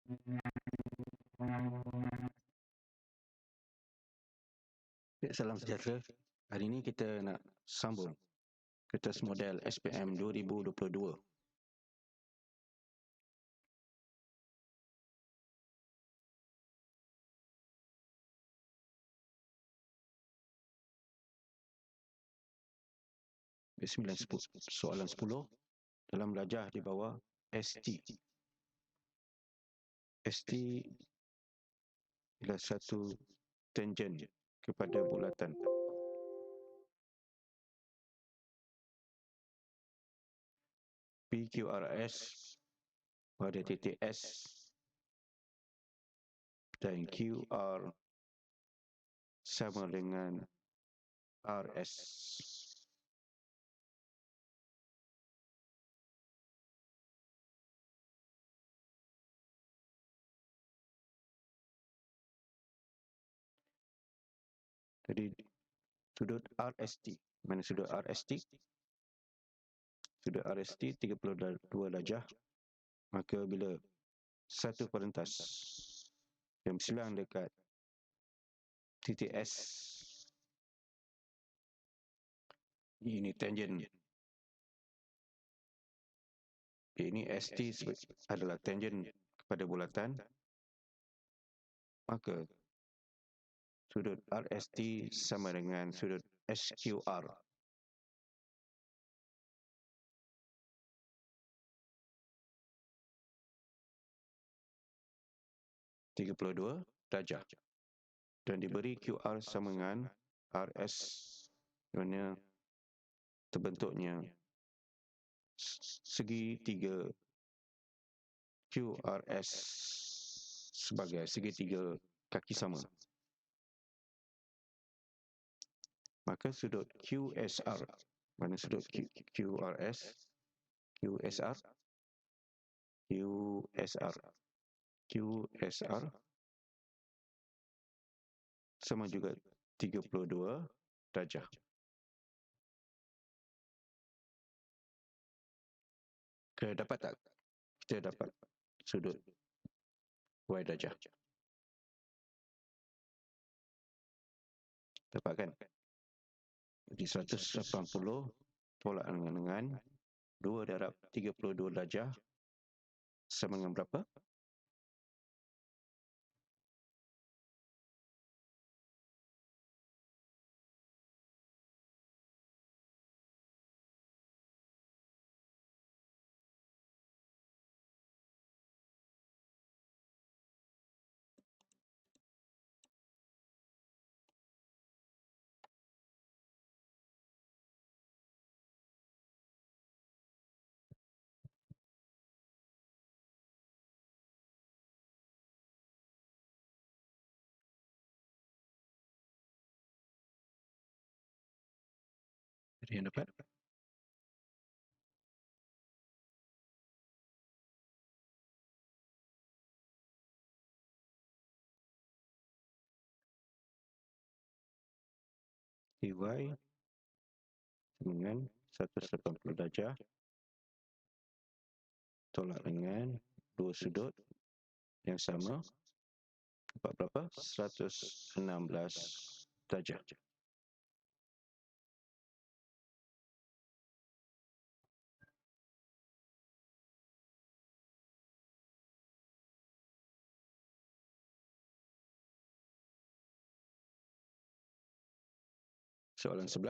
Salam sejahtera. Hari ini kita nak sambung kertas model SPM 2022. Soalan 10 dalam darjah di bawah ST. ST ialah satu tangen kepada bulatan. PQRS pada titik S dan QR sama dengan RS. Jadi sudut RST, mana sudut RST? Sudut RST 32 darjah. Maka bila satu perentas yang bersilang dekat titik S, ini tangen. Ini ST adalah tangen kepada bulatan, maka sudut RST sama dengan sudut SQR. (32 darjah) dan diberi QR sama dengan RS, kerana terbentuknya segitiga QRS sebagai segitiga kaki sama. Maka sudut QSR, mana sudut QRS? QSR sama juga 32 darjah. Dapat tak kita dapat sudut Y darjah? Dapat kan? Jadi 180 tolak dengan 2 darab 32 darjah sama dengan berapa? Ada yang dapat? DY dengan 180 darjah tolak dengan 2 sudut yang sama, dapat berapa? 116 darjah. Soalan 11.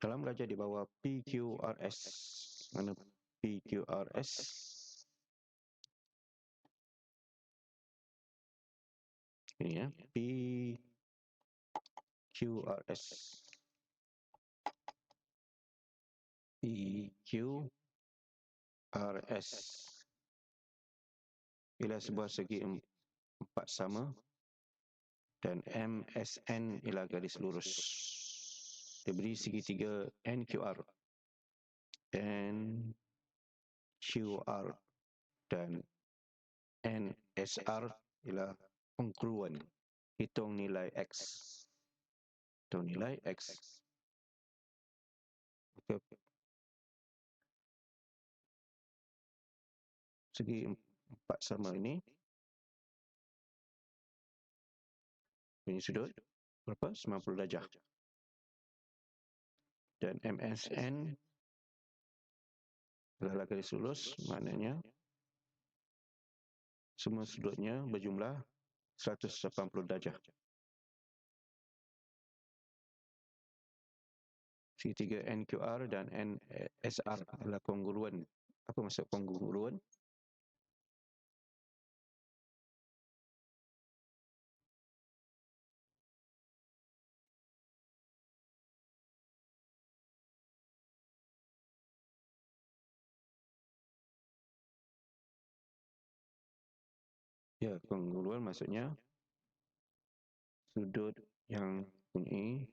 Dalam darjah di bawah PQRS, mana PQRS? Ini ya, PQRS. PQRS ialah sebuah segi empat sama dan MSN ialah garis lurus. Diberi segitiga NQR dan NSR ialah pengkeluan. hitung nilai X. Hitung nilai X. Maka segi 4 sama ini punya sudut berapa? 90 darjah. Dan MSN adalah garis lurus, maknanya semua sudutnya berjumlah 180 darjah. Segitiga NQR dan NSR adalah kongruen. Apa maksud kongruen? Ya, kongruen maksudnya sudut yang punya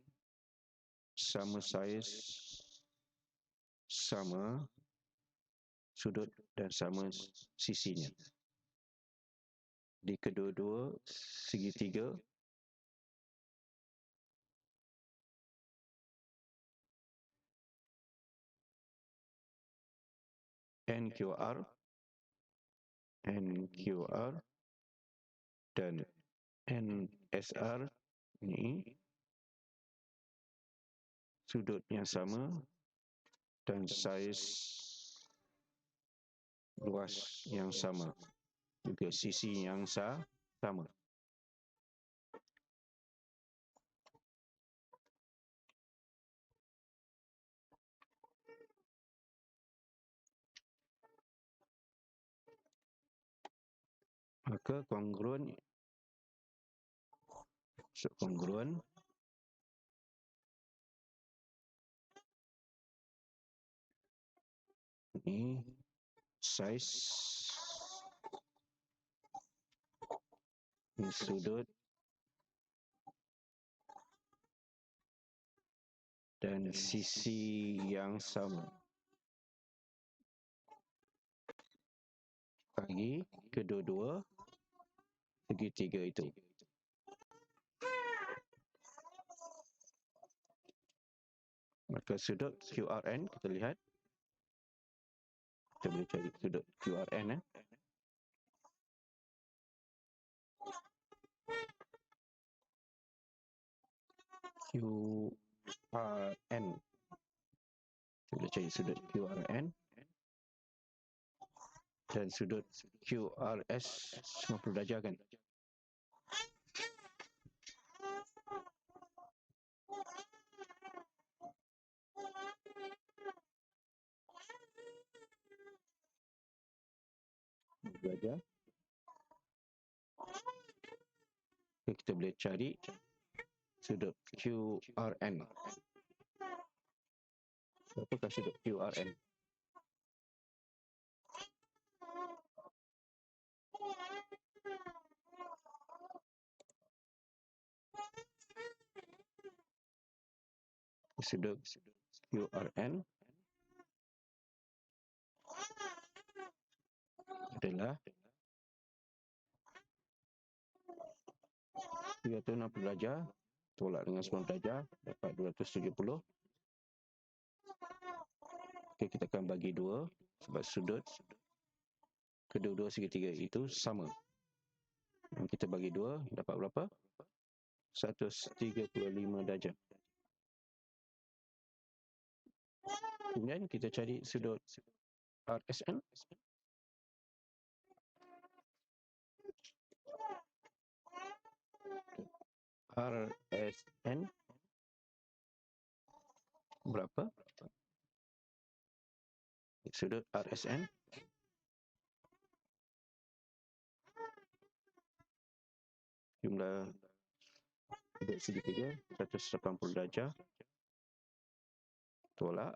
sama saiz, sama sudut dan sama sisinya. Di kedua-dua segitiga NQR dan NSR ini sudut yang sama dan saiz luas yang sama, juga sisi yang sama. Maka kongruen ini saiz sudut dan sisi yang sama bagi kedua-dua segitiga itu. Maka sudut QRN kita lihat, kita boleh cari sudut QRN. QRN, kita boleh cari sudut QRN dan sudut QRS 90 darjah kan. Darjah. Kita boleh cari sudut QRN. Berapakah sudut QRN? Sudut QRN adalah 360 darjah tolak dengan 90 darjah dapat 270. Okey, kita akan bagi dua sebab sudut kedua-dua segitiga itu sama. Dan kita bagi dua dapat berapa? 135 darjah. Kemudian kita cari sudut RSN. RSN berapa? Sudut RSN jumlah sudut segitiga 180 darjah tolak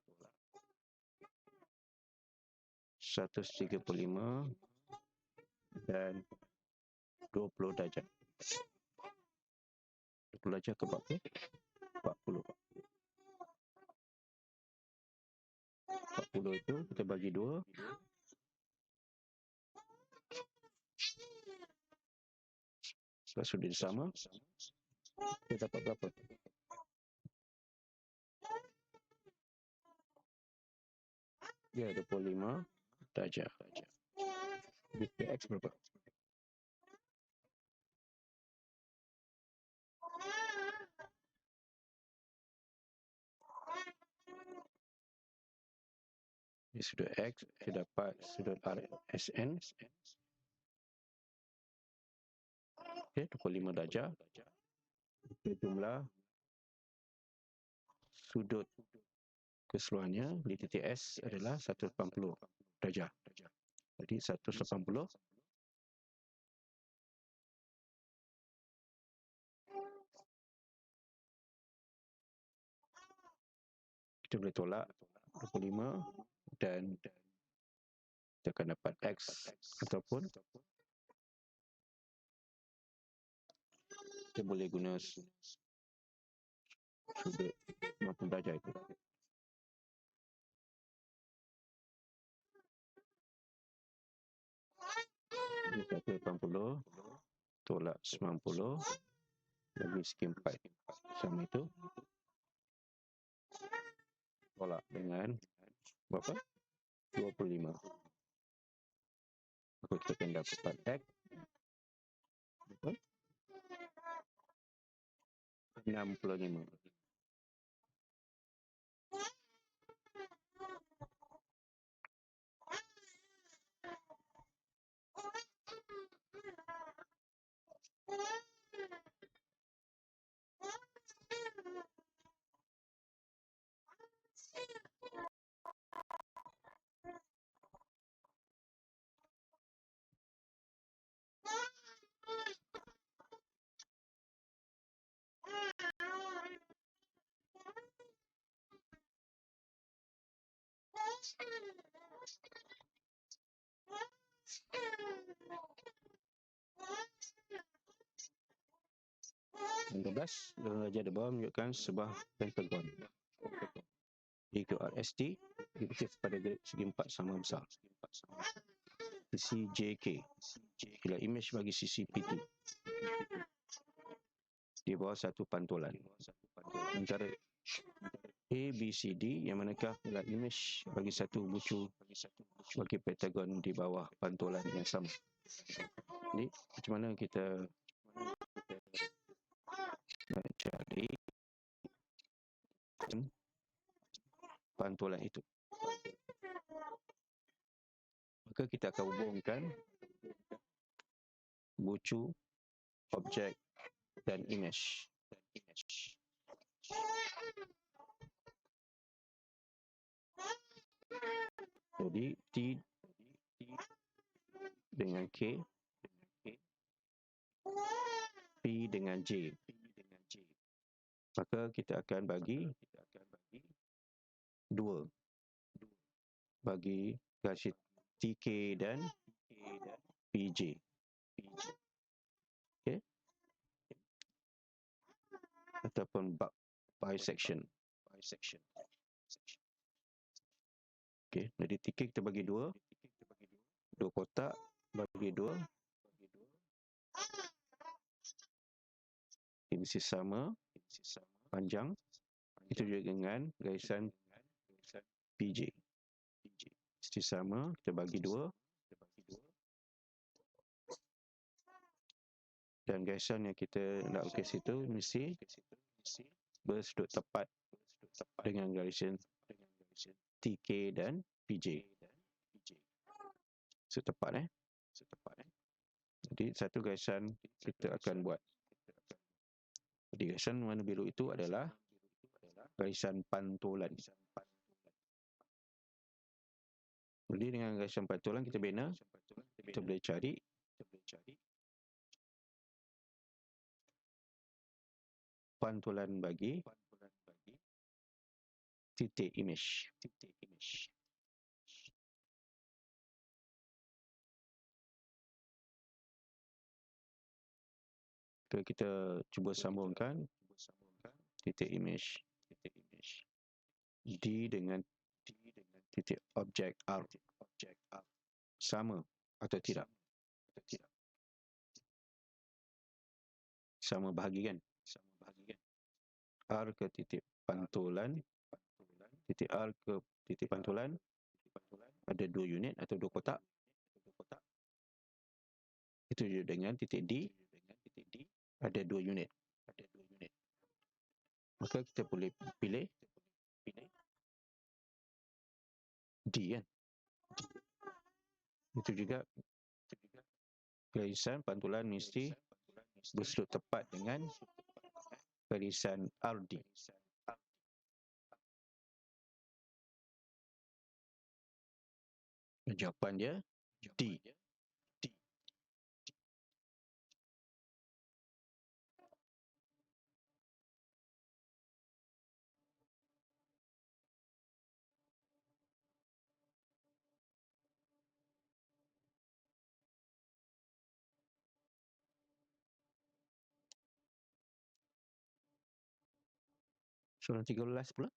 135 dan 20 darjah. 20 darjah ke berapa? 40. 40 itu kita bagi dua. Sebab sudut sama, Dia dapat berapa? Dia 25 darjah. X berapa? Di sudut X, kita dapat sudut RSN. Okay, 25 darjah. Jumlah sudut keseluruhannya di titik S adalah 180 darjah. Jadi 180 kita boleh tolak 25 dan kita akan dapat X ataupun kita boleh guna sudut 90 darjah itu. Jadi 180 tolak 90 bagi segi 4 sama itu tolak dengan berapa? 25. Maka kita akan dapat X 65. Yang 12 darjah di bawah menunjukkan sebuah pentagon. EQRST diikut pada segi 4 sama besar. Sisi JK ialah imej bagi sisi PT di bawah satu pantulan antara A, B, C, D yang manakah ialah imej bagi satu bucu bagi pentagon di bawah pantulan yang sama. Jadi macam mana kita nak cari pantulan itu? Maka kita akan hubungkan bucu, objek dan imej. Jadi T dengan K, P dengan J. Maka kita akan bagi 2 bagi garis TK dan PJ. Okay? Ataupun bisection. Okay, jadi TK kita bagi 2 kotak bagi 2 mesti sama panjang, itu juga dengan garisan PJ mesti sama, kita bagi 2 dan garisan yang kita nak lukis itu mesti bersudut tepat dengan garisan TK dan PJ. Setepat Jadi satu garisan kita akan buat. Jadi garisan warna biru itu adalah garisan pantulan. Jadi dengan garisan pantulan kita bina, kita boleh cari pantulan bagi titik imej. Kita cuba sambungkan titik imej D dengan titik objek R sama atau tidak? Sama bahagi kan? R ke titik pantulan, titik R ke titik pantulan ada 2 unit atau 2 kotak. Itu juga dengan titik D ada 2 unit. Maka kita boleh pilih D kan. Itu juga garisan pantulan mesti bersudut tepat dengan garisan RD. Jawapan dia D. Soalan 13 pula.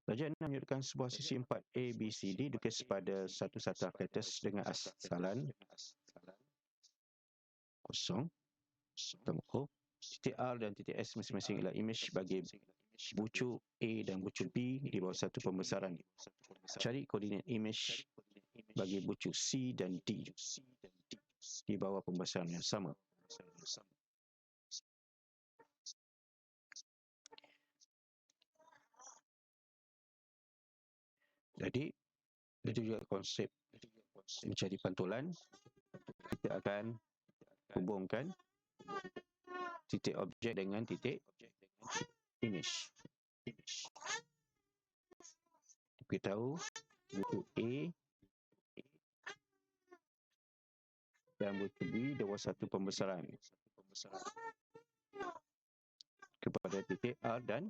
Pelajaran 6 menyebutkan sebuah sisi 4 A, B, C, D dilukis pada satu satuan kertas dengan asalan kosong, O. Titik R dan titik S masing-masing adalah imej bagi bucu A dan bucu B di bawah satu pembesaran. Cari koordinat imej bagi bucu C dan D di bawah pembesaran yang sama. Jadi, itu juga konsep mencari pantulan. Kita akan hubungkan titik objek dengan titik imej. Kita tahu buku A dan buku B di bawah satu pembesaran kepada titik R dan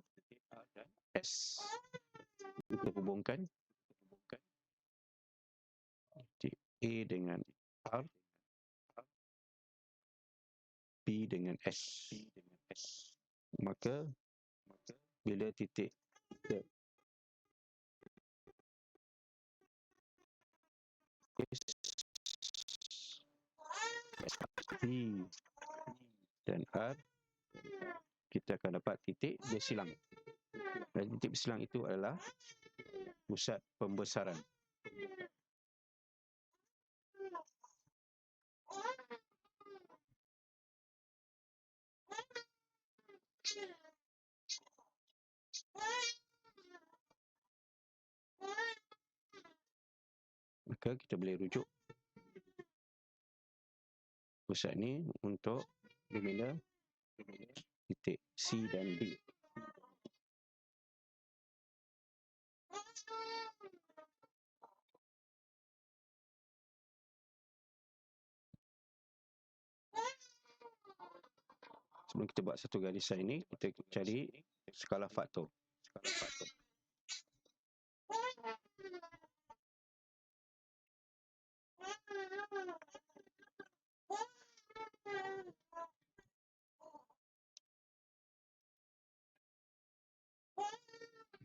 S. Kita hubungkan titik A dengan R, B dengan S. Maka bila titik B dan R, kita akan dapat titik bersilang. Dan titik bersilang itu adalah pusat pembesaran. Maka kita boleh rujuk pusat ni untuk membina titik C dan D. Sebelum kita buat satu garisan ini, kita cari skala faktor.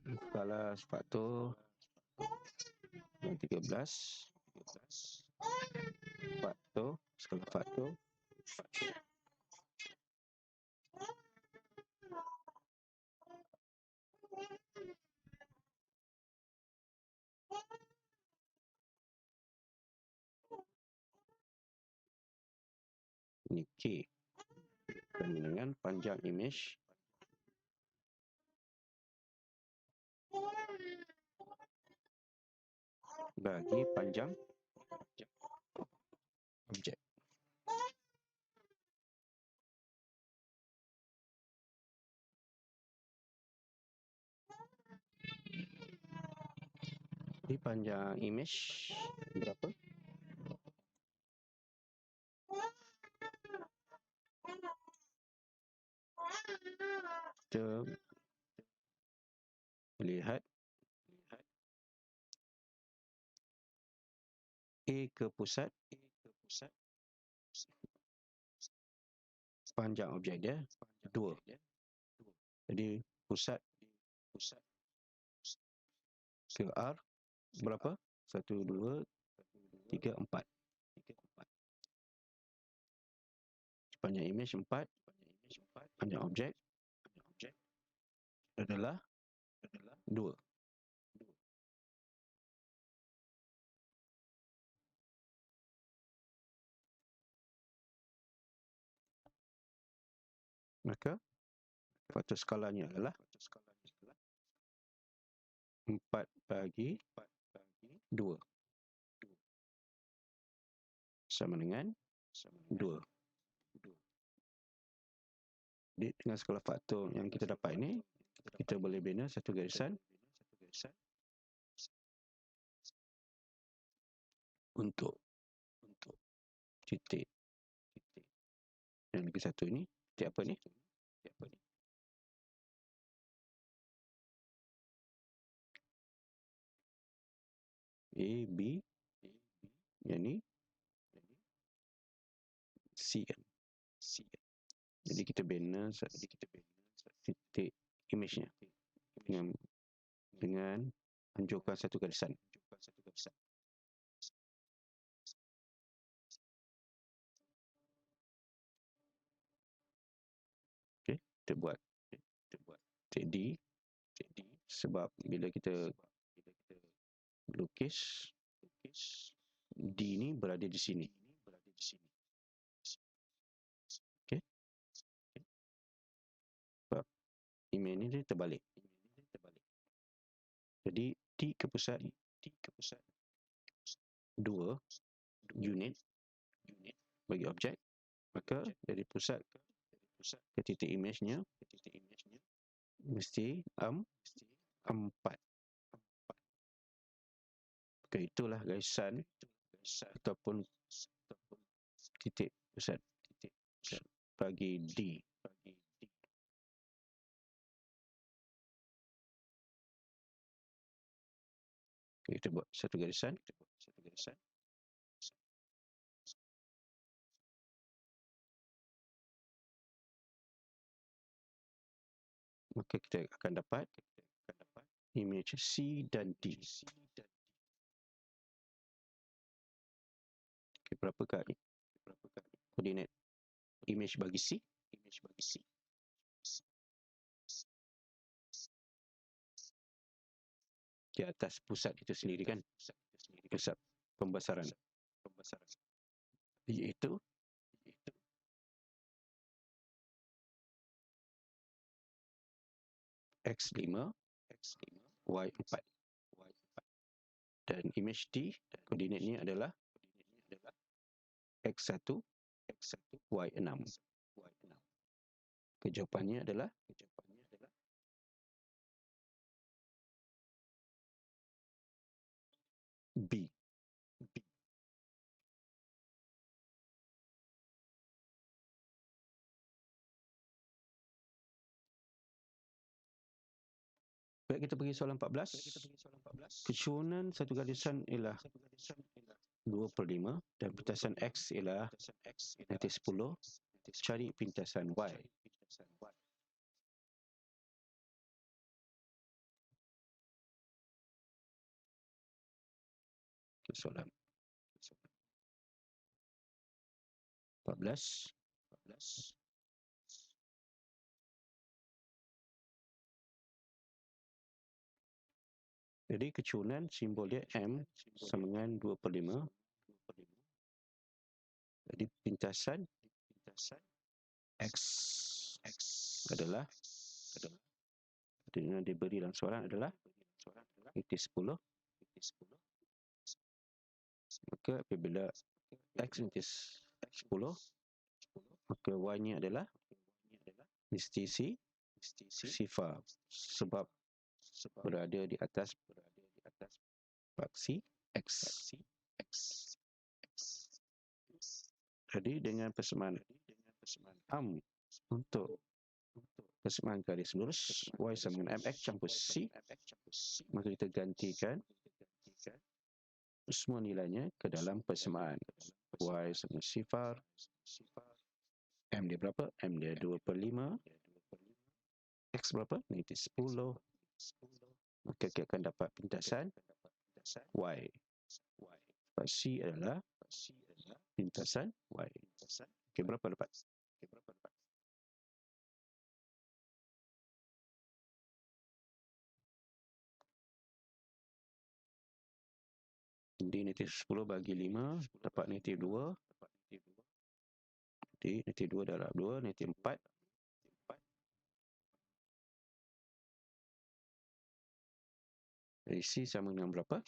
Skala faktor 13. Skala faktor ini K dengan panjang imej bagi panjang objek. Di panjang imej berapa? Kita lihat A ke pusat, panjang objek dia 2. Jadi pusat ke R berapa? 1, 2, 3, 4. Panjang imej 4, Banyak objek adalah 2. Maka faktor skalanya adalah 4 bagi 2 sama dengan 2. Jadi dengan skala faktor yang kita dapat ini, kita boleh bina satu garisan untuk titik yang lagi satu ini. Titik apa ni? A, B, yang ni C kan. Jadi kita bina titik image-nya dengan anjurkan satu garisan. Okey, kita buat titik D, sebab bila kita lukis D ni berada di sini. Okey. Sebab image ni dia terbalik. Jadi T ke pusat 2 unit bagi objek, maka dari pusat ke titik image-nya mesti 4. Maka itulah garisan ataupun titik pusat bagi D. Okay, kita buat satu garisan. Maka kita akan dapat image C dan D. Okay, berapakah koordinat image bagi C? Di atas pusat itu sendiri kan, pusat pembesaran, iaitu X5 Y4, dan image D koordinatnya adalah X1 Y6. Jawapannya adalah B. Baik, kita pergi soalan 14. Kecurunan satu garisan ialah 2/5 dan pintasan X ialah nanti 10. Cari pintasan Y. Soalan 14. Jadi kecurunan simbol dia M sama dengan 2/5. Jadi pintasan X adalah yang diberi dalam soalan adalah itu 10. Maka apabila X itu 10, maka Y-nya adalah mesti sifar, sebab berada di atas faksi X. Jadi dengan persamaan AM untuk persamaan garis lurus Y sama dengan MX campur C, maka kita gantikan semua nilainya ke dalam persamaan. Y sama sifar, M dia berapa? M dia 2/5, X berapa? Negatif 10. Maka kita akan dapat pintasan Y. C adalah pintasan Y. Okey, berapa dapat? Jadi negatif 10 bagi 5 dapat negatif 2. Jadi negatif 2 darab 2, negatif 4. Jadi C sama dengan berapa?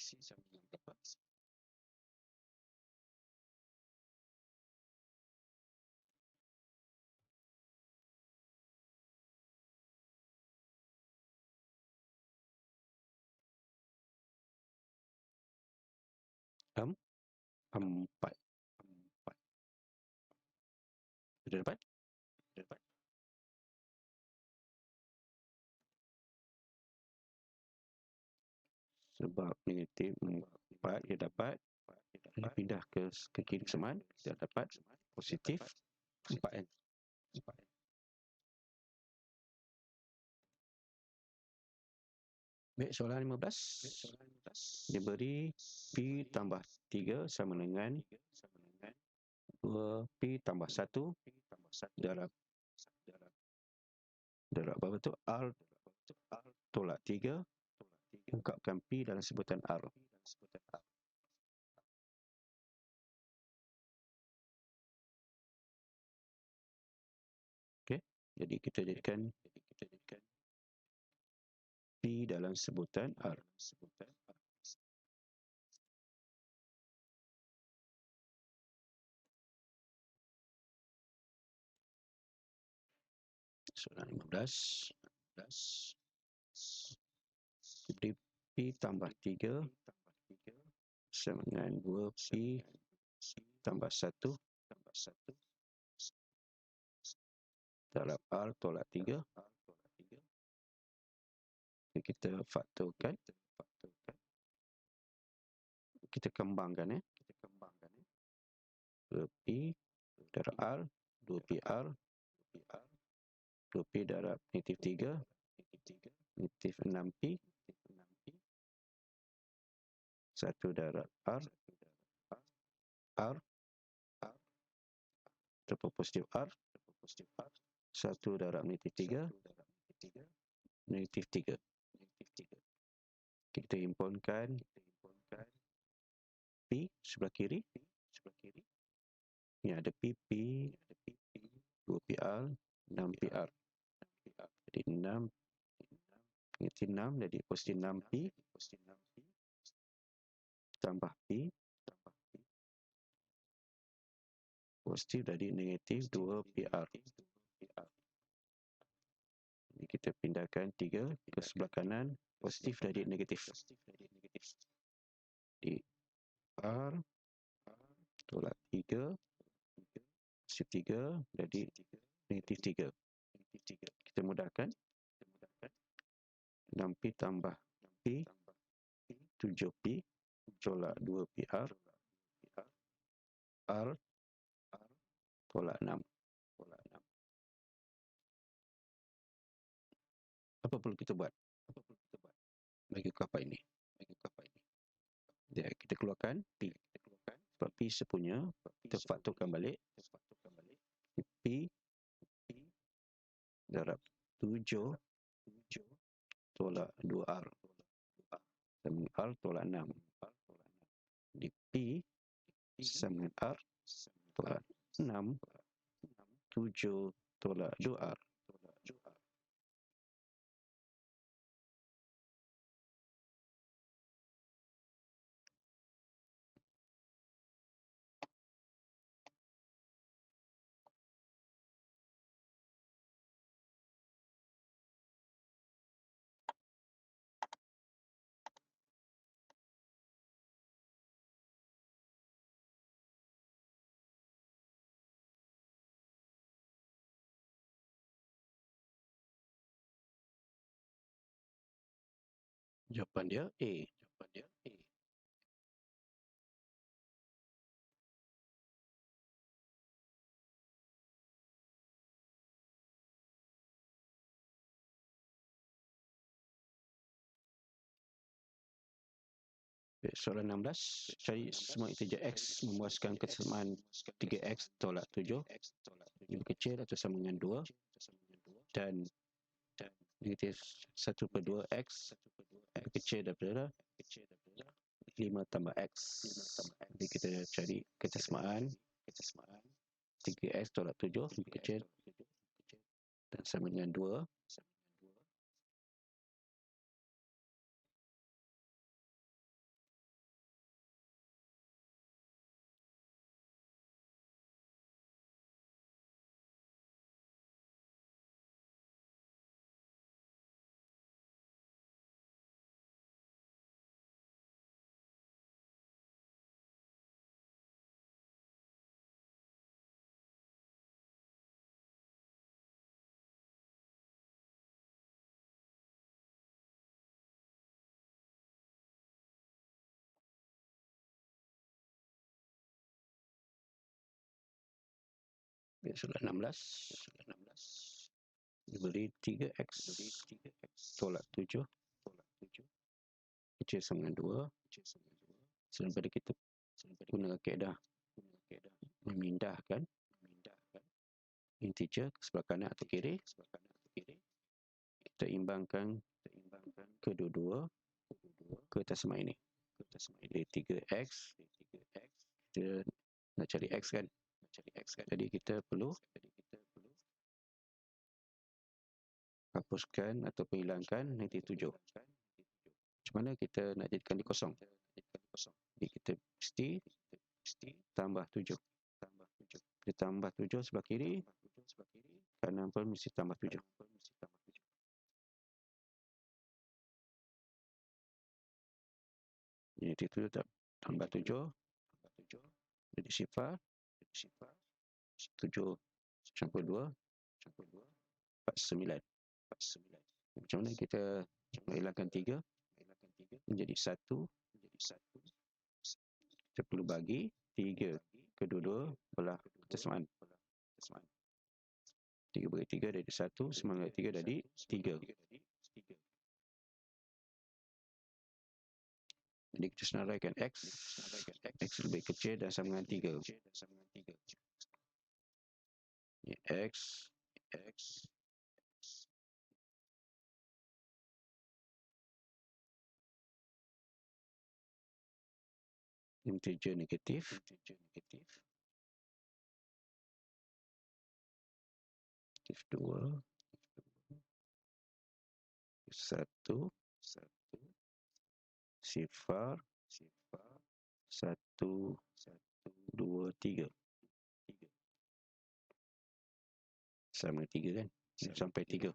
4. Sudah dapat? Sebab negatif 4 dia dapat. Dia pindah ke kiri seman, dia dapat positif 4N. Baik, soalan 15. Dia beri P tambah 3 sama dengan 2P tambah 1 darab berapa tu? R tolak 3. Ungkapkan P dalam sebutan R. Okey, jadi kita jadikan P dalam sebutan R. Soalan 15. Jadi P tambah 3 sama dengan 2P tambah 1 darab R tolak 3. Jadi kita faktorkan. Kita kembangkan 2P darab R, 2PR, 2P darab negatif 3, negatif 6P, 1 darab R, ataupun positif R, 1 darab negatif 3, negatif 3. Kita himpunkan P sebelah kiri. Ini ada PP, 2PR, 6PR. Jadi 6, negatif 6, jadi positif 6P, tambah P, positif jadi negatif 2PR. Jadi kita pindahkan 3 ke sebelah kanan, positif jadi negatif. Di R tolak 3, positif 3 jadi negatif 3. Kita mudahkan. 6P tambah P, 7P tolak 2PR, R tolak 6. Apa perlu kita buat? Bagi ungkapan ini. Ya, kita keluarkan P. Sebab P sepunya, kita faktorkan balik. P darab 7 tolak 2R. Dan R tolak 6. Di P sama dengan R tolak 6. 7 tolak 2R. Jawapan dia A. Baik, soalan 16. Cari semua integer X memuaskan kesamaan 3X tolak 7. Lebih kecil atau sama dengan 2. Dan negatif 1/2X lebih kecil daripada 5 tambah X. Jadi kita cari kesesamaan 3X tolak 7 lebih kecil dan sama dengan 2. Sudah 16 diberi 3X tolak 7 kecil sama dengan 2. Selain pada kita gunakan kaedah memindahkan integer ke sebelah kanan atau kiri, kita imbangkan kedua-dua ke atas sama ini. Jadi 3X, kita nak cari X kan, jadi kita perlu hapuskan atau hilangkan negatif 7. Macam mana kita nak jadikan dia kosong? Jadi kita mesti tambah 7. Kita tambah 7 sebelah kiri, kanan pun mesti tambah 7. Jadi itu tambah 7, jadi sifar 7 campur 2 49. Macam mana kita hilangkan 3 menjadi 1? Kita perlu bagi 3 kedua-dua belah kesesamaan. 3 bagi 3 dari 1, 9 bagi 3 dari 3. Jadi kita senaraikan X lebih kecil dan sama dengan 3. X integer negatif 2 1 sifar 1 2 3 sama 3 kan, sampai 3.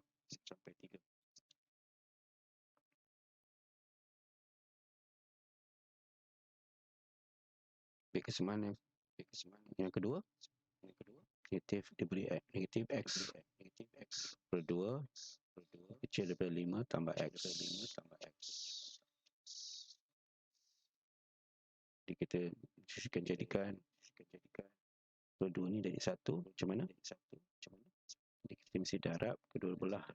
Kesesamaan yang kedua, negatif diberi negatif X per 2 kecil daripada 5 tambah X. Jadi kita jadikan per 2 ni dari 1. Macam mana? Jadi kita mesti darab kedua belah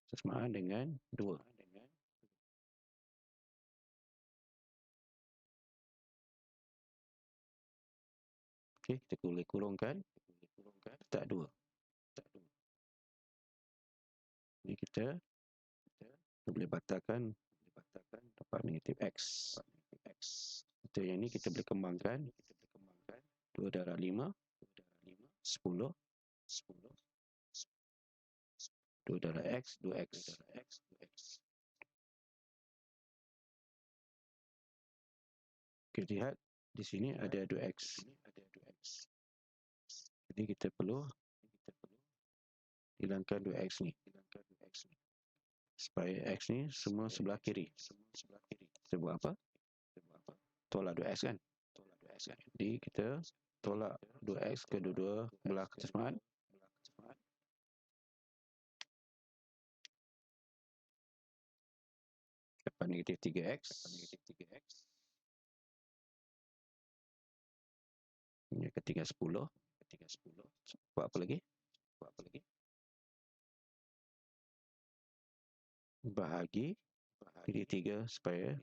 kesesamaan dengan 2. Okey, kita boleh kurungkan tak 2. Jadi kita boleh batalkan dapat negatif X. Untuk yang ni kita boleh kembangkan 2 darab 5 10, 2 darab X 2X. Kita lihat di sini ada 2X. Jadi kita perlu hilangkan 2X ni, supaya X ni semua sebelah kiri. Kita buat apa? Tolak 2X kan? Jadi kita tolak 2X kedua-dua belah kesesamaan. Dapat negatif 3X. Ini ketiga 10. Buat apa lagi? Bahagi jadi 3 supaya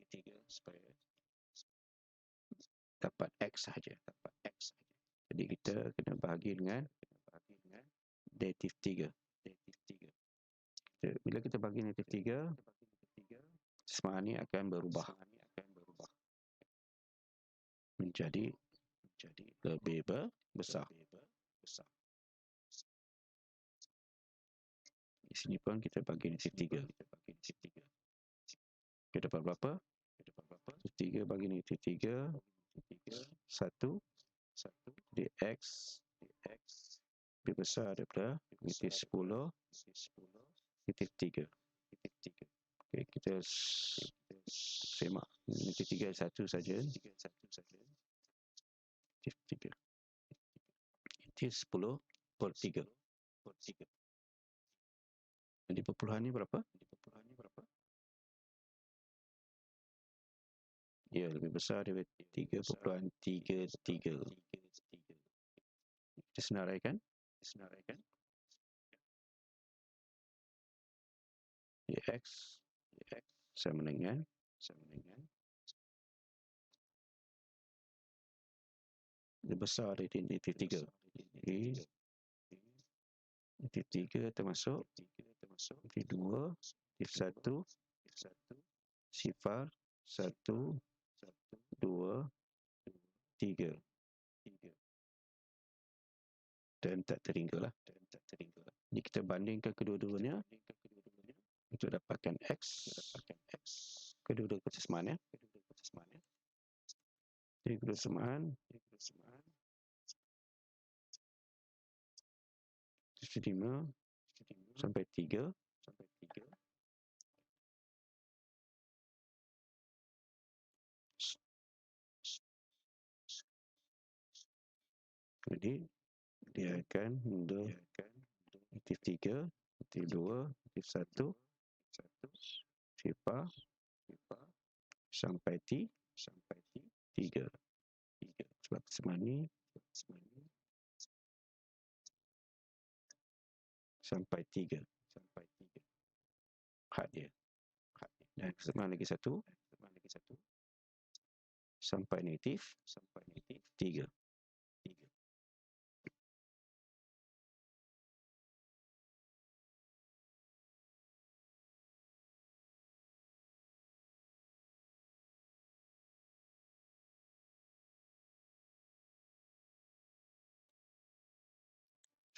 dapat X sahaja. Jadi kita kena bahagi dengan negatif 3. Bila kita bagi negatif 3, kesesamaan ni akan berubah. menjadi lebih besar. Di sini pun kita bagi negatif 3. Kita dapat berapa? 3 bagi negatif 3, 1. Jadi X lebih besar daripada negatif 10, negatif 3. Okay, kita semak negatif 3 1 saja. Negatif 3. Negatif 10/3. Jadi perpuluhan ni berapa? Ya, lebih besar daripada 3.33. Kita senaraikan. X sama dengan lebih besar dari negatif 3. Jadi negatif 3 termasuk negatif 2, negatif 1, sifar, 1, 2, 3. Dan tak terhinggalah. Jadi kita bandingkan kedua-duanya untuk dapatkan X. Kedua-dua kesamaan, ya. Jadi kesamaan 5 sampai 3. Jadi dia akan mundur negatif 3, negatif 2, negatif 1, sifar sampai 3. Sebab kesamaan ni sampai 3. Had dia. Dan kesamaan lagi satu sampai negatif 3.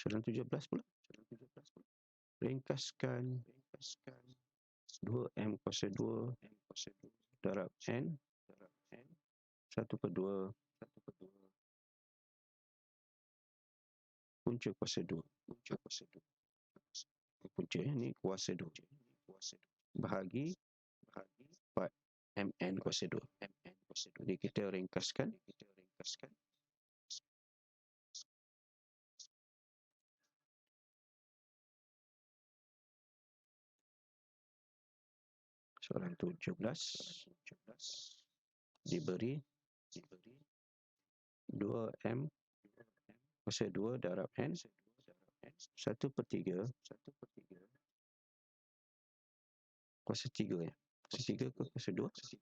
Soalan 17 pula. Ringkaskan 2M kuasa 2 darab N 1/2 punca kuasa 2. Punca ni kuasa 2 bahagi 4MN kuasa 2. Jadi kita ringkaskan soalan 17 diberi 2M kuasa 2 darab N 1/3 kuasa 3, ya. Kuasa 3 ke kuasa 2? Kuasa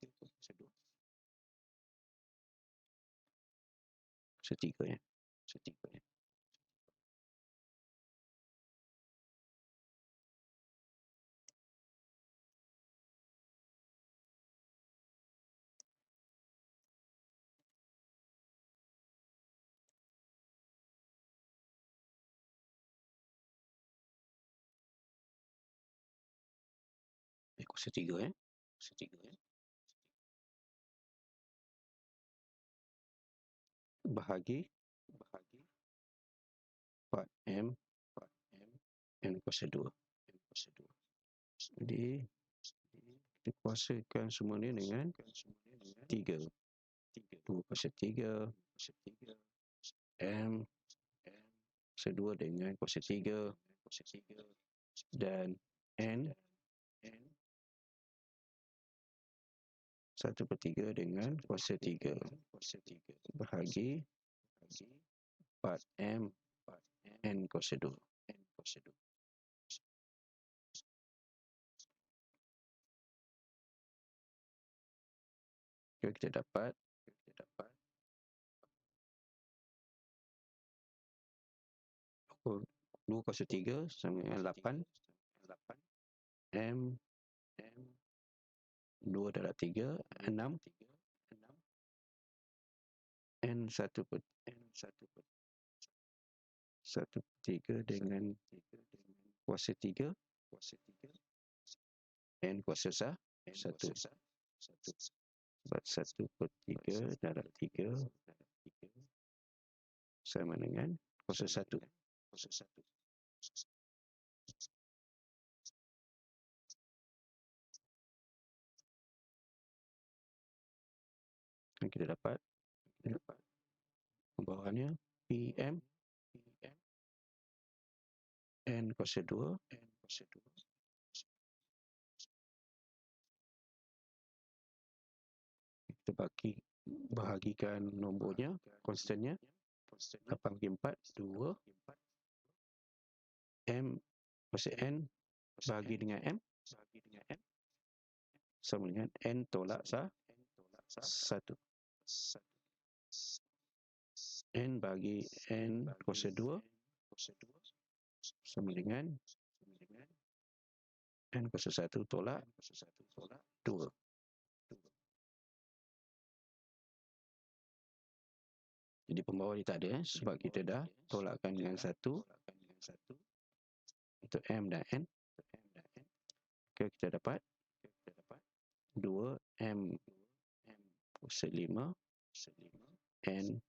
3, ya. Kuasa 3, ya. Bahagi 4M N kuasa 2. Jadi kita kuasakan semua ni dengan 3. 2 kuasa 3 M kuasa 2 dengan kuasa 3 dan N 1/3 dengan kuasa 3 bahagi 4M N kuasa 2. Jadi kita dapat 2 kuasa 3 sama dengan 8 M 2 darab 3 6 N1 per 1/3 dengan kuasa 3 N kuasa 1 sebab 1/3 darab 3 sama dengan kuasa 1. Dan kita dapat pembawahannya PM N kuasa 2 kita bahagikan nombornya, konstannya 8/4 2 M kuasa N bahagi dengan M sama dengan N tolak 1. N bagi N kuasa 2 sama dengan N kuasa 1 tolak 2. Jadi pembawa dia tak ada sebab kita dah tolakkan dengan 1 untuk M dan N. Kita dapat 2M kuasa 5 N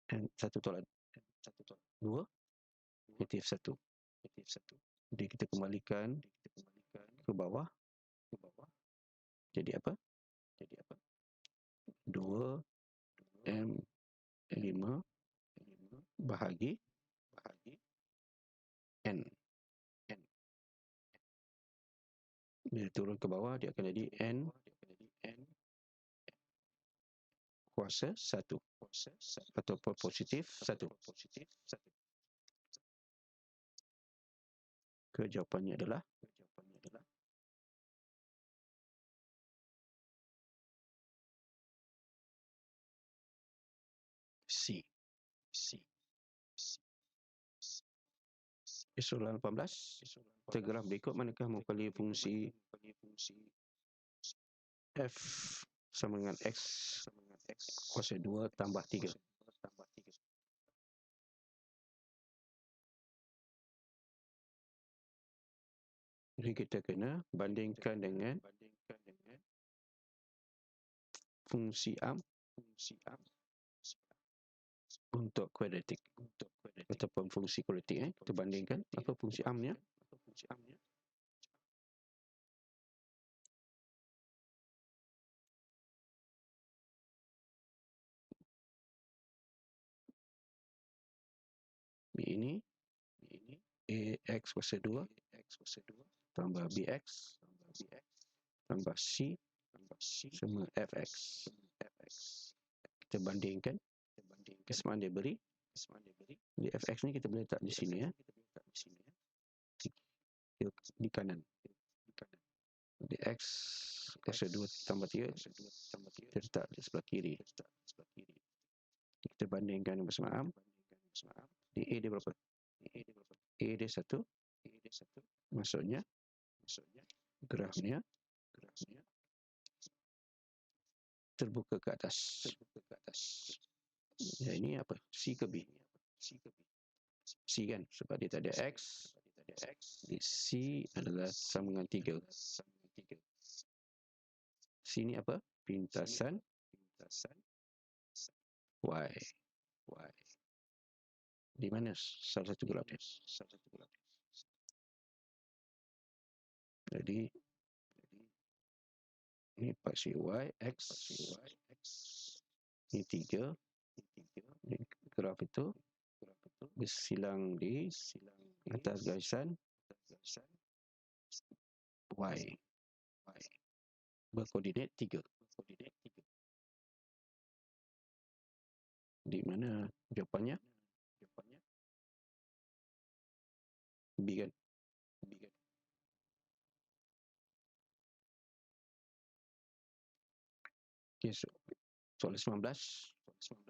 1 tolak 2 negatif 1. Jadi kita kembalikan ke bawah. Jadi apa? 2M5 bahagi N. Bila turun ke bawah, dia akan jadi N kuasa 1 ataupun positif 1. Jawapannya adalah C. Soalan 18. Diagram berikut manakah mengkali fungsi F sama dengan X kuasa 2 tambah 3. Jadi kita kena bandingkan dengan fungsi am untuk kuadratik ataupun fungsi kuadratik. Kita bandingkan apa fungsi amnya. Ini AX kuasa 2 tambah BX tambah C sama FX. Kita bandingkan kesamaan dia beri. Di FX ni kita boleh letak di sini ya. Di kanan. Di X kuasa 2 tambah 3 kita letak di sebelah kiri. Kita bandingkan dengan kesamaan. Di A dia berapa? A dia 1. Maksudnya grafnya terbuka ke atas. Ya, ini apa? C ke B? C kan? Sebab dia tak ada X. C adalah sama dengan 3. C ni apa? Pintasan Y. Di mana salah satu graf dia? Jadi ini paksi Y, X. Ini 3. Graf itu bersilang di atas garisan Y. Berkoordinat 3. Di mana jawapannya? B kan? Okay, soalan 19.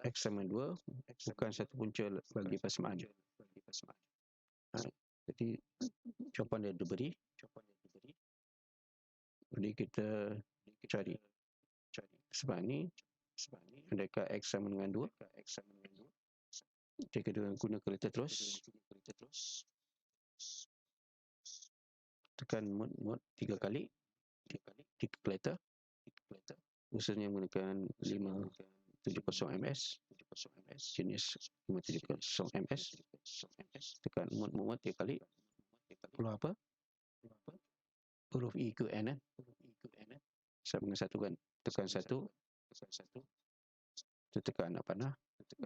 X sama 2 bukan satu punca bagi persamaan. Jadi jawapan dia diberi. Jadi kita cari. Sebab ni Adakah X sama dengan 2? Jika kita guna kereta terus, tekan mode 3 kali, 3 kereta, khususnya menggunakan 570 ms, jenis 570 ms, tekan mode 3 kali, keluar apa? Huruf E ke N, sama dengan 1 kan, tekan 1, tekan anak panah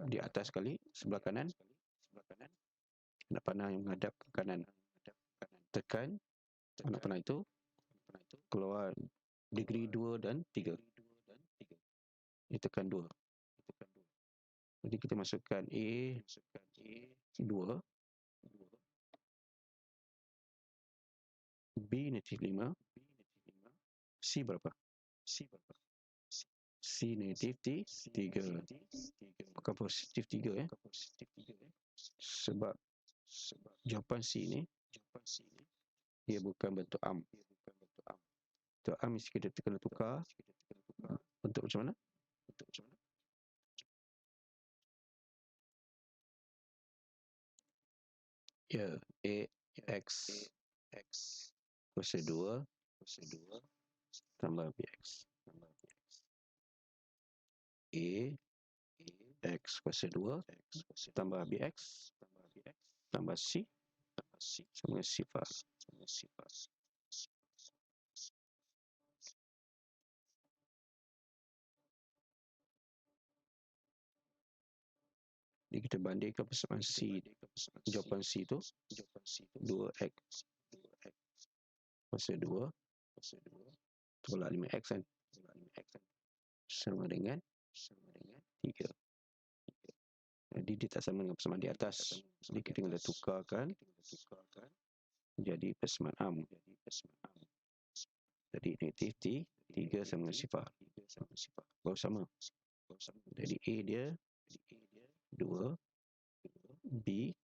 di atas sekali, sebelah kanan, anak panah yang menghadap ke kanan, tekan anak panah itu, keluar degree 2 dan 3, tekan 2. Jadi kita masukkan A 2, B negatif 5, C berapa? C negatif 3, bukan positif 3 ya. Sebab jawapan C ni dia bukan bentuk am. Bentuk am mesti kita kena tukar bentuk macam mana? Ya, AX kuasa 2 tambah BX. A X kuasa 2 tambah BX tambah C sama dengan sifar. Jadi kita bandingkan persamaan C, jawapan C itu 2X kuasa 2 tolak 5X kan, sama dengan 3. Jadi dia tak sama dengan persamaan di atas. Jadi kita kena tukarkan jadi persamaan am. Jadi negatif T 3 sama dengan sifar. Baru sama. Jadi A dia 2, B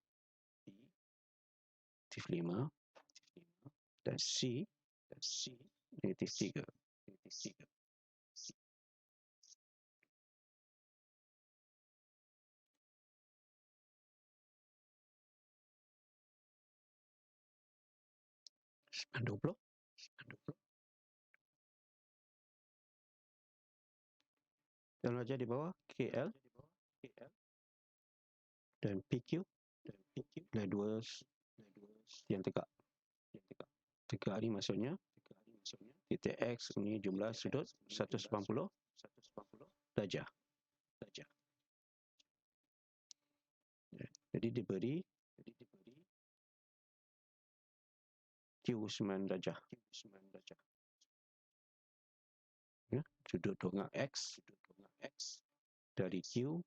negatif 5 dan C negatif 3. Sembilan 20. Dan aja di bawah KL dan PQ dan 2 yang tegak. Tegak ni maksudnya titik X ni jumlah sudut 180 darjah. Jadi diberi Q 9 darjah. Ya, sudut dongak X dari Q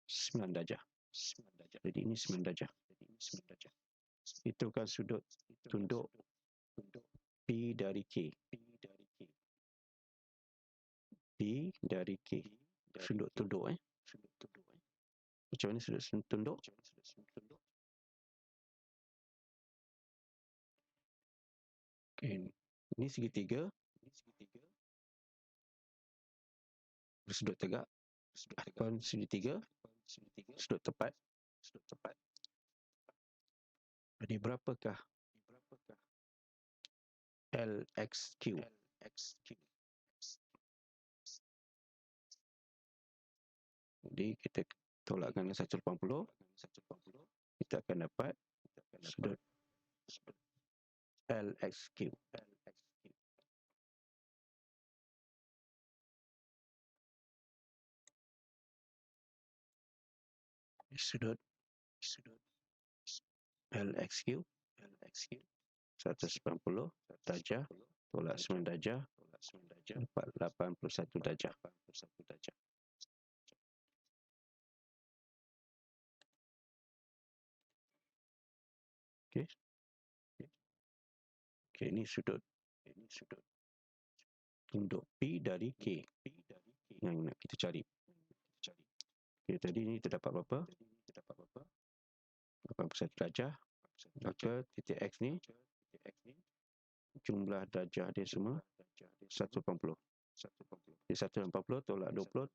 9 darjah. Jadi ini 9 darjah. Itu kan sudut tunduk P dari K. P dari K. Sudut tunduk Macam mana sudut tunduk? Okay. Ini segitiga bersudut tegak. Hadapan segitiga sudut tepat. Jadi berapakah LXQ? Jadi kita tolakkan 180, kita akan dapat sudut LXQ. Sudut LXQ 190 darjah tolak 9 darjah dapat 81 darjah. Okey. Okey, ini sudut tunduk P dari K yang nak kita cari. Okey, tadi ni terdapat berapa? 81 darjah. Maka titik X ni jumlah darjah dia semua 180. Di 180 tolak 20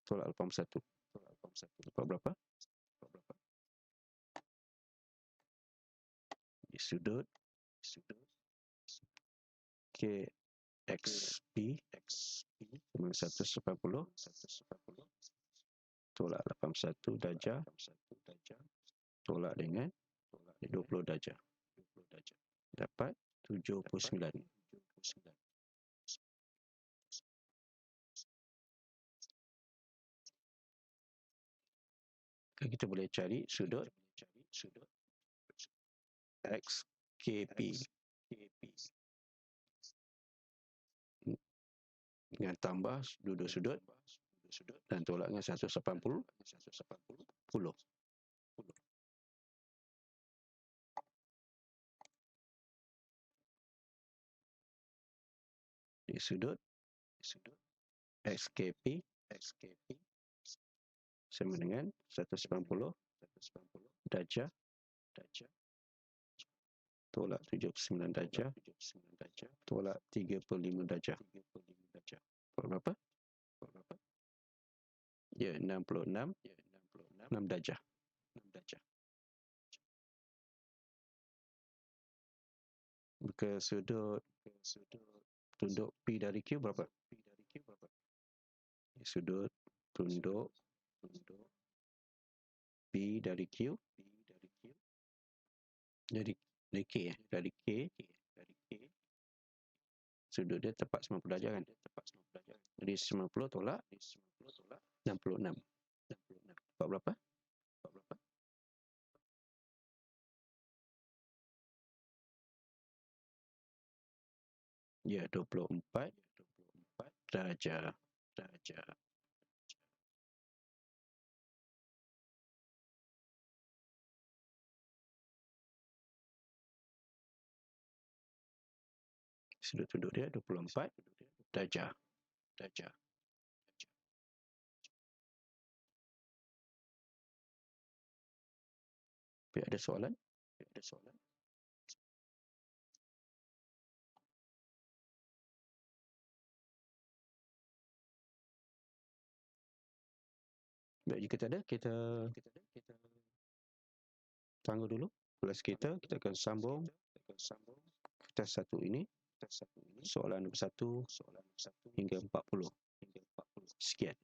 tolak 81. Dapat berapa? Di sudut KXP sama 180 tolak 81 darjah tolak dengan 20 darjah. Dapat 79. Kita boleh cari sudut XKP dengan tambah dua sudut dan tolak dengan 180 puluh. Di sudut XKP sama dengan 180 darjah tolak 79 darjah tolak 35 darjah. Berapa? Ya, 66 darjah. Maka sudut tunduk P dari Q berapa? Sudut tunduk P dari Q dari K dari K sudut dia tepat 90 darjah kan? Jadi 90 tolak 66. Dapat berapa? Ya, 24 darjah. Sudut tunduk dia 24 darjah. Ada soalan? Baik, jika tak ada, kita tangguh dulu kelas kita akan sambung kita satu ini soalan nombor 1 hingga 40. Sekian.